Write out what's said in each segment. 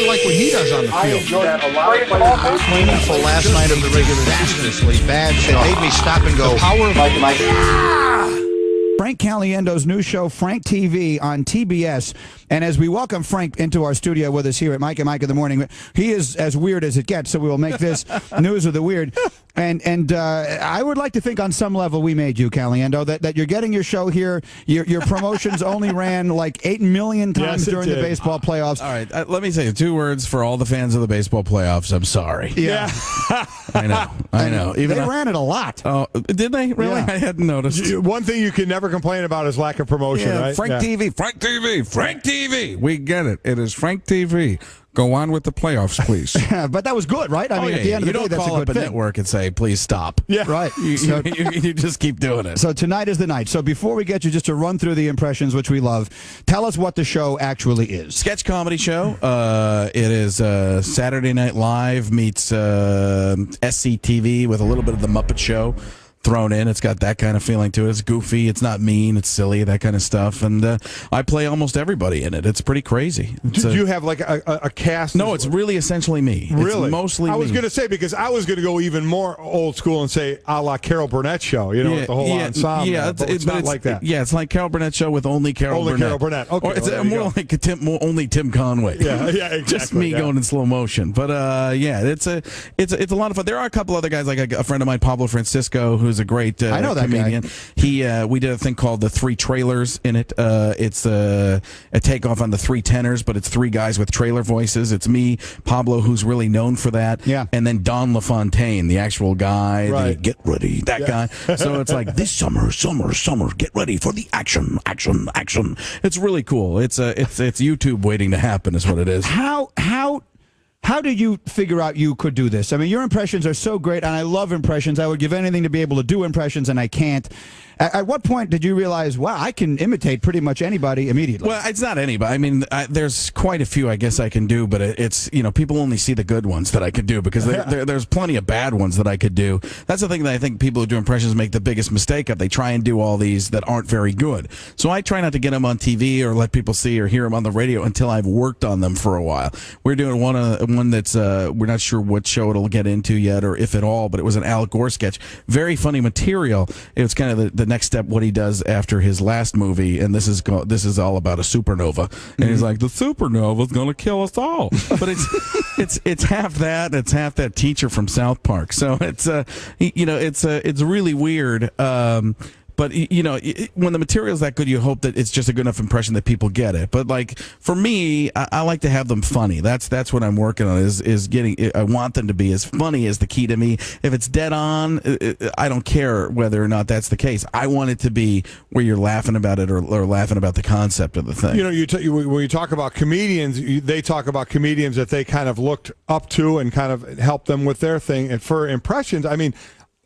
I like what he does on the I field. enjoy that a lot. Painful last night of the regular disastrously bad. It made me stop and go. Power of Mike. Frank Caliendo's new show, FrankTV, on TBS. And as we welcome Frank into our studio with us here at Mike and Mike in the Morning, he is as weird as it gets, so we will make this news of the weird. And I would like to think on some level we made you, Caliendo, that you're getting your show here. Your promotions only ran like 8 million times during the baseball playoffs. All right, let me say 2 words for all the fans of the baseball playoffs. I'm sorry. Yeah. I know. Even they ran it a lot. Oh, did they? Really? Yeah. I hadn't noticed. One thing you can never complain about is lack of promotion, right? FrankTV, FrankTV. We get it. It is FrankTV. Go on with the playoffs, please. But that was good, right? I mean, at the end of the day, that's a good thing. You don't call up a network and say, please stop. Yeah. Right. You just keep doing it. So tonight is the night. So before we get you just to run through the impressions, which we love, tell us what the show actually is. Sketch comedy show. It is Saturday Night Live meets SCTV with a little bit of the Muppet Show thrown in. It's got that kind of feeling to it. It's goofy. It's not mean. It's silly, that kind of stuff. And I play almost everybody in it. It's pretty crazy. Do you have like a cast? No, it's really essentially me. Really? It's mostly me. I was going to say, because I was going to go even more old school and say a la Carol Burnett show, with the whole ensemble. Yeah, but it's not like that. Yeah, it's like Carol Burnett show with only Carol Burnett. Carol Burnett. Okay. Or it's more like only Tim Conway. Yeah, exactly. Just me going in slow motion. But it's a lot of fun. There are a couple other guys, like a friend of mine, Pablo Francisco, who's a great I know that comedian. Guy. We did a thing called the 3 Trailers in it. It's a takeoff on the 3 Tenors, but it's 3 guys with trailer voices. It's me, Pablo, who's really known for that, and then Don LaFontaine, the actual guy, the get ready, that guy. So it's like, this summer, get ready for the action. It's really cool. It's YouTube waiting to happen is what it is. How did you figure out you could do this? I mean, your impressions are so great, and I love impressions. I would give anything to be able to do impressions, and I can't. At what point did you realize, wow, I can imitate pretty much anybody immediately? Well, it's not anybody. I mean, there's quite a few I guess I can do, but it's, people only see the good ones that I could do, because there's plenty of bad ones that I could do. That's the thing that I think people who do impressions make the biggest mistake of. They try and do all these that aren't very good. So I try not to get them on TV or let people see or hear them on the radio until I've worked on them for a while. We're doing one that's, we're not sure what show it'll get into yet or if at all, but it was an Al Gore sketch. Very funny material. It was kind of the next step, what he does after his last movie, and this is all about a supernova, and he's like, the supernova's going to kill us all. But it's half that, it's half that teacher from South Park. So it's it's really weird. But, when the material's that good, you hope that it's just a good enough impression that people get it. But, like, for me, I like to have them funny. That's what I'm working on, is getting, I want them to be as funny as the key to me. If it's dead on, I don't care whether or not that's the case. I want it to be where you're laughing about it or laughing about the concept of the thing. When you talk about comedians, they talk about comedians that they kind of looked up to and kind of helped them with their thing. And for impressions, I mean,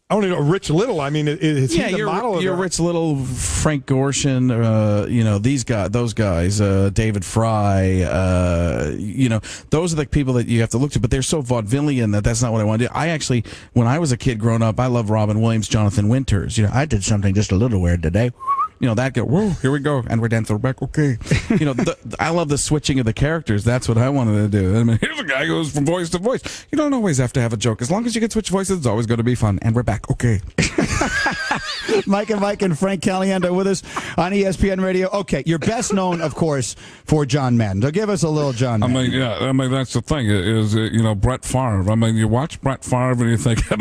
I only know Rich Little. I mean, is he the model? You're Rich Little, Frank Gorshin, those guys, David Fry, those are the people that you have to look to, but they're so vaudevillian that's not what I want to do. I actually, when I was a kid growing up, I loved Robin Williams, Jonathan Winters. I did something just a little weird today. That go, whoa, here we go, and we're dancing back, okay. I love the switching of the characters. That's what I wanted to do. I mean, here's a guy who goes from voice to voice. You don't always have to have a joke. As long as you can switch voices, it's always going to be fun. And we're back, okay. Mike and Frank Caliendo with us on ESPN Radio. Okay, you're best known, of course, for John Madden. So give us a little John Madden. I mean, that's the thing is, Brett Favre. I mean, you watch Brett Favre and you think, I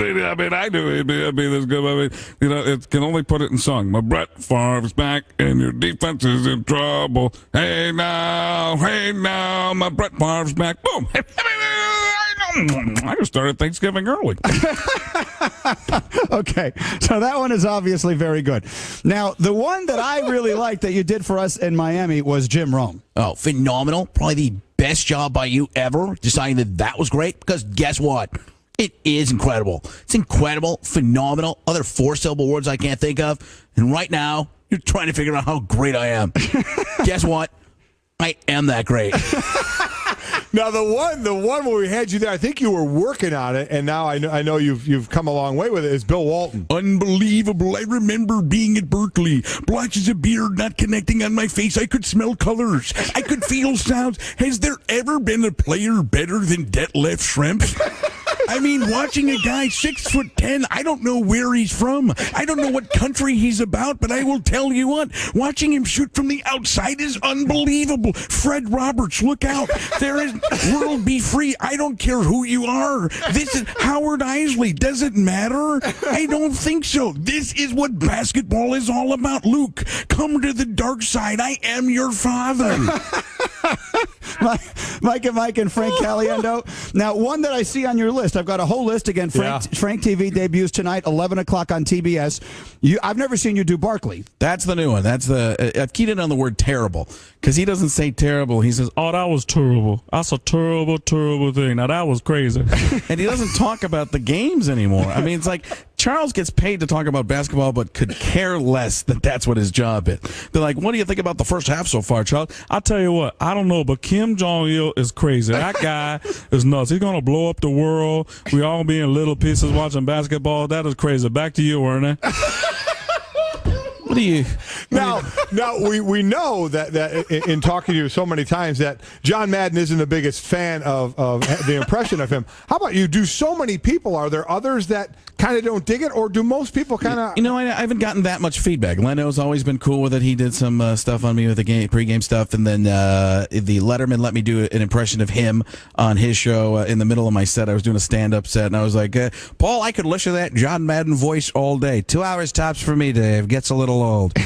do. It'd be this good. I mean, it can only put it in song. My Brett Favre's back and your defense is in trouble. Hey now, my Brett Favre's back. Boom. I just started Thanksgiving early. Okay, so that one is obviously very good. Now, the one that I really liked that you did for us in Miami was Jim Rome. Oh, phenomenal. Probably the best job by you ever, deciding that was great, because guess what? It is incredible. It's incredible, phenomenal, other 4-syllable words I can't think of, and right now, you're trying to figure out how great I am. Guess what? I am that great. Now the one where we had you there, I think you were working on it, and now I know you've come a long way with it. Is Bill Walton? Unbelievable! I remember being at Berkeley, blotches of beard not connecting on my face. I could smell colors. I could feel sounds. Has there ever been a player better than Detlef Schrempf? I mean, watching a guy 6'10", I don't know where he's from. I don't know what country he's about, but I will tell you what, watching him shoot from the outside is unbelievable. Fred Roberts, look out. There is world be free. I don't care who you are. This is Howard Isley. Does it matter? I don't think so. This is what basketball is all about. Luke, come to the dark side. I am your father. Mike and Frank Caliendo. Now, one that I see on your list, I've got a whole list again. Frank TV debuts tonight, 11 o'clock on TBS. I've never seen you do Barkley. That's the new one. I've keyed in on the word terrible because he doesn't say terrible. He says, Oh, that was terrible. That's a terrible, terrible thing. Now, that was crazy. and he doesn't talk about the games anymore. I mean, it's like Charles gets paid to talk about basketball, but could care less that that's what his job is. They're like, what do you think about the first half so far, Charles? I'll tell you what, I don't know, but Kim Jong-il is crazy. That guy is nuts. He's going to blow up the world. We all be in little pieces watching basketball. That is crazy. Back to you, Ernie. What do you... Now we know that in talking to you so many times that John Madden isn't the biggest fan of the impression of him. How about you? Do so many people? Are there others that kind of don't dig it, or do most people kind of? You know, I haven't gotten that much feedback. Leno's always been cool with it. He did some stuff on me with the pregame stuff, and then the Letterman let me do an impression of him on his show in the middle of my set. I was doing a stand-up set, and I was like, Paul, I could listen to that John Madden voice all day. 2 hours tops for me, Dave. Gets a little old.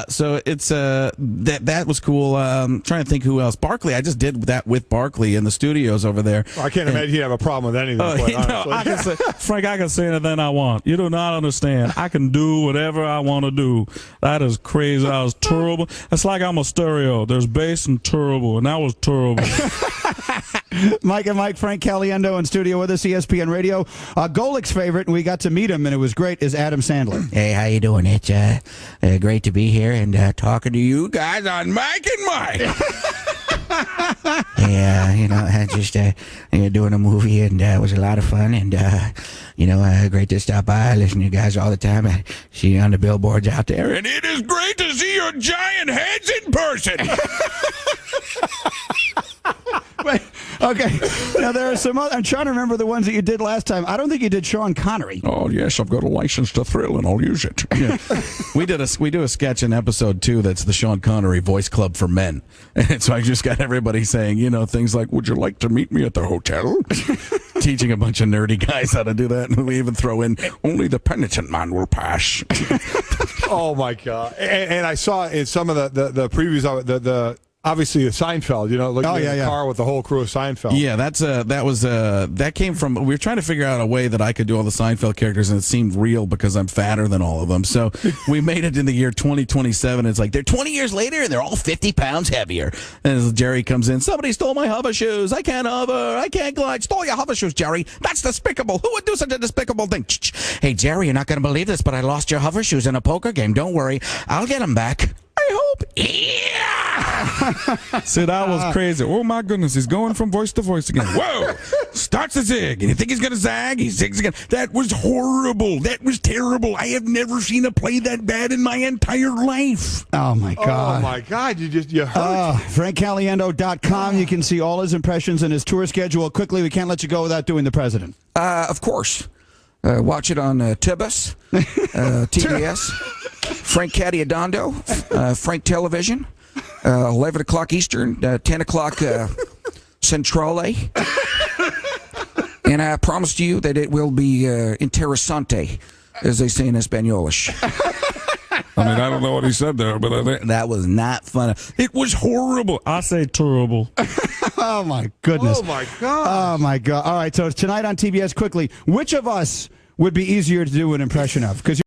So it's that was cool. Trying to think who else. Barkley, I just did that with Barkley in the studios over there. Well, I can't imagine he'd have a problem with anything. Frank, I can say anything I want. You do not understand. I can do whatever I want to do. That is crazy. That was terrible. It's like I'm a stereo. There's bass and terrible, and that was terrible. Mike and Mike, Frank Caliendo in studio with us, ESPN Radio. Golik's favorite, and we got to meet him, and it was great, is Adam Sandler. Hey, how you doing? It's great to be here and talking to you guys on Mike and Mike. Yeah, I just doing a movie, and it was a lot of fun, and great to stop by. I listen to you guys all the time. I see you on the billboards out there, and it is great to see your giant heads in person. Wait, okay. Now, there are some other, I'm trying to remember the ones that you did last time. I don't think you did Sean Connery. Oh, yes, I've got a license to thrill, and I'll use it. Yeah. We do a sketch in episode 2 that's the Sean Connery Voice Club for Men. And so I just got everybody saying, things like, would you like to meet me at the hotel? Teaching a bunch of nerdy guys how to do that. And we even throw in, only the penitent man will pass. Oh, my God. And I saw in some of the previews of it, obviously the Seinfeld, looking at the car with the whole crew of Seinfeld. Yeah, that came from, we were trying to figure out a way that I could do all the Seinfeld characters, and it seemed real because I'm fatter than all of them. So we made it in the year 2027. It's like, they're 20 years later, and they're all 50 pounds heavier. And as Jerry comes in, somebody stole my hover shoes. I can't hover. I can't glide. Stole your hover shoes, Jerry. That's despicable. Who would do such a despicable thing? Hey, Jerry, you're not going to believe this, but I lost your hover shoes in a poker game. Don't worry. I'll get them back. I hope. Yeah! See, that was crazy. Oh, my goodness. He's going from voice to voice again. Whoa! Starts to zig. And you think he's going to zag? He zigs again. That was horrible. That was terrible. I have never seen a play that bad in my entire life. Oh, my God. Oh, my God. You hurt. FrankCaliendo.com. You can see all his impressions and his tour schedule. Quickly, we can't let you go without doing the president. Of course. Watch it on Tibus, TBS, Frank Caliendo, Frank Television, 11 o'clock Eastern, 10 o'clock Centrale. And I promise to you that it will be interesante, as they say in Espanolish. I mean, I don't know what he said there, but I think that was not fun. It was horrible. I say terrible. Oh, my goodness. Oh, my God. Oh, my God. All right, so tonight on TBS, quickly, which of us would be easier to do an impression of? Because